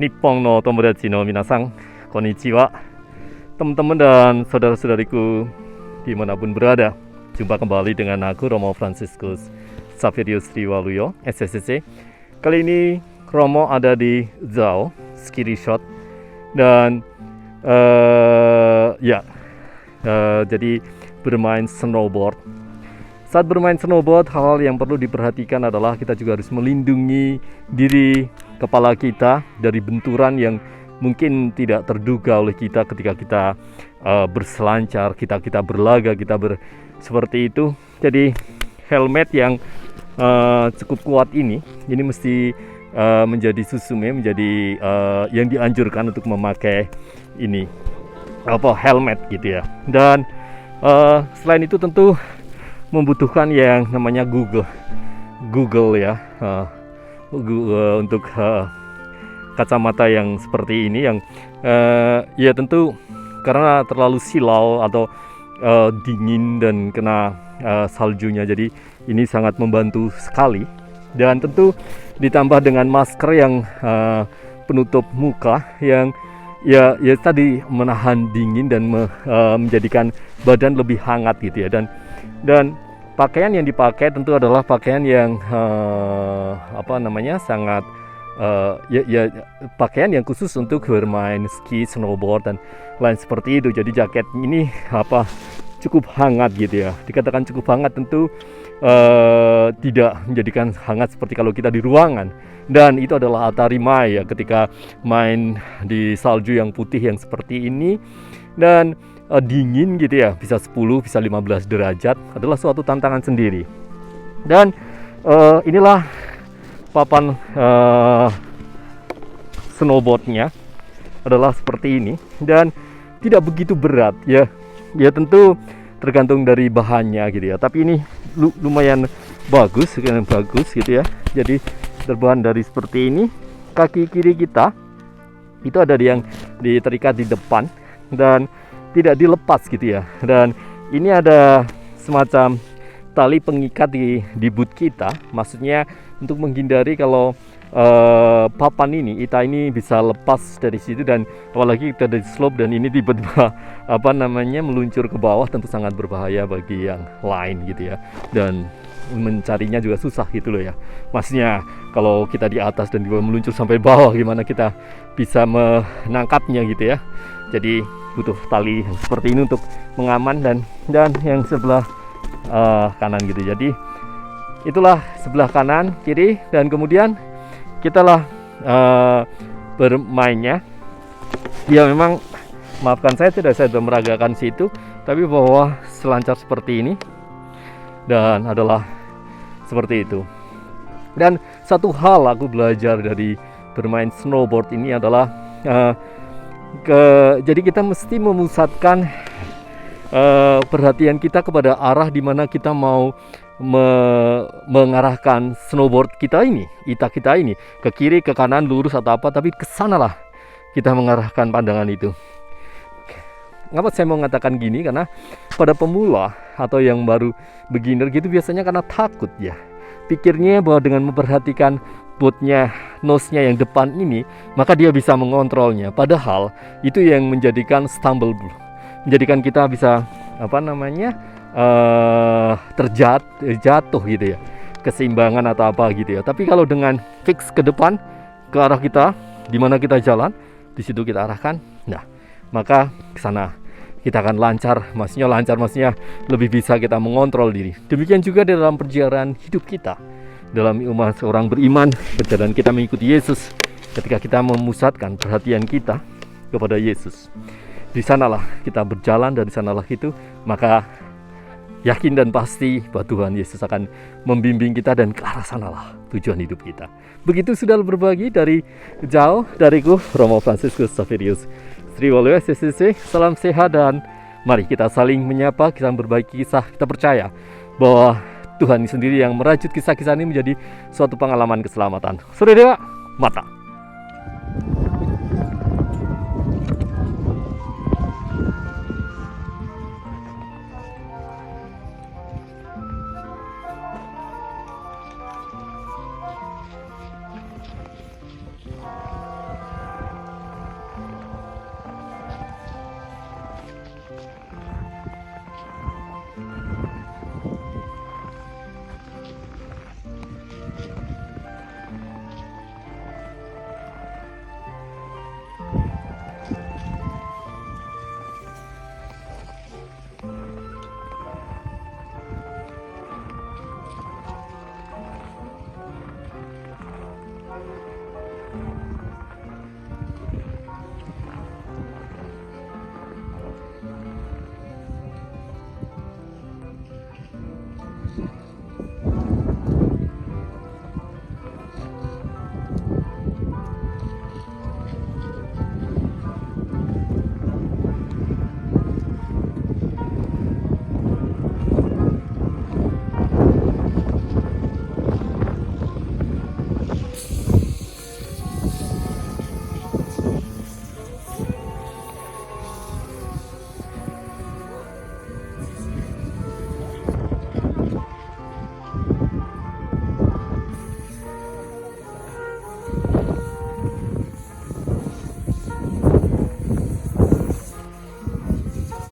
Nippon no tomodachi no minasan, konnichiwa. Teman-teman dan saudara-saudariku dimanapun berada, jumpa kembali dengan aku Romo Franciscus Xaverius Riwaluyo, SSC. Kali ini Romo ada di Zao Ski Resort dan jadi bermain snowboard. Saat bermain snowboard, hal yang perlu diperhatikan adalah kita juga harus melindungi diri kepala kita dari benturan yang mungkin tidak terduga oleh kita ketika kita berselancar, kita berlaga, seperti itu. Jadi helmet yang cukup kuat ini mesti menjadi susume, menjadi yang dianjurkan untuk memakai ini helmet gitu ya. Dan selain itu tentu membutuhkan yang namanya Google ya, untuk kacamata yang seperti ini yang ya tentu karena terlalu silau atau dingin dan kena saljunya, jadi ini sangat membantu sekali. Dan tentu ditambah dengan masker yang penutup muka yang ya tadi menahan dingin dan menjadikan badan lebih hangat gitu ya. Dan pakaian yang dipakai tentu adalah pakaian yang sangat pakaian yang khusus untuk bermain ski, snowboard dan lain seperti itu. Jadi jaket ini cukup hangat gitu ya. Dikatakan cukup hangat tentu tidak menjadikan hangat seperti kalau kita di ruangan. Dan itu adalah Atarimai ya, ketika main di salju yang putih yang seperti ini dan dingin gitu ya, bisa 10, bisa 15 derajat, adalah suatu tantangan sendiri. Dan inilah papan snowboardnya adalah seperti ini dan tidak begitu berat ya. Ya tentu tergantung dari bahannya gitu ya, tapi ini lumayan bagus gitu ya. Jadi terbuat dari seperti ini. Kaki kiri kita itu ada yang terikat di depan dan tidak dilepas gitu ya. Dan ini ada semacam tali pengikat di boot kita, maksudnya untuk menghindari kalau papan ita ini bisa lepas dari situ, dan apalagi kita dari slope dan ini tiba-tiba meluncur ke bawah, tentu sangat berbahaya bagi yang lain gitu ya. Dan mencarinya juga susah gitu loh ya. Maksudnya kalau kita di atas dan tiba meluncur sampai bawah, gimana kita bisa menangkapnya gitu ya. Jadi butuh tali seperti ini untuk mengaman, dan yang sebelah kanan gitu. Jadi itulah sebelah kanan kiri, dan kemudian kita bermainnya. Ya memang maafkan saya tidak meragakan situ, tapi bahwa selancar seperti ini dan adalah seperti itu. Dan satu hal aku belajar dari bermain snowboard ini adalah jadi kita mesti memusatkan perhatian kita kepada arah di mana kita mau mengarahkan snowboard kita ini, kita ini ke kiri, ke kanan, lurus atau apa, tapi kesanalah kita mengarahkan pandangan itu. Ngapa saya mau mengatakan gini? Karena pada pemula atau yang baru beginner gitu biasanya karena takut ya, pikirnya bahwa dengan memperhatikan bootnya, nose-nya yang depan ini, maka dia bisa mengontrolnya. Padahal itu yang menjadikan stumble, menjadikan kita bisa terjatuh gitu ya, keseimbangan atau apa gitu ya. Tapi kalau dengan fix ke depan, ke arah kita, di mana kita jalan, di situ kita arahkan, nah maka ke sana kita akan lancar, maksudnya lebih bisa kita mengontrol diri. Demikian juga dalam perjalanan hidup kita, dalam umat seorang beriman, berjalan kita mengikuti Yesus. Ketika kita memusatkan perhatian kita kepada Yesus, di sanalah kita berjalan, dan di sanalah itu, maka yakin dan pasti bahwa Tuhan Yesus akan membimbing kita, dan ke arah sanalah tujuan hidup kita. Begitu sudah berbagi dari jauh, dariku Romo Franciscus Xaverius Riwaluyo, SSC. Salam sehat, dan mari kita saling menyapa, kita berbagi kisah. Kita percaya bahwa Tuhan sendiri yang merajut kisah-kisah ini menjadi suatu pengalaman keselamatan. Surya Dewa, mata.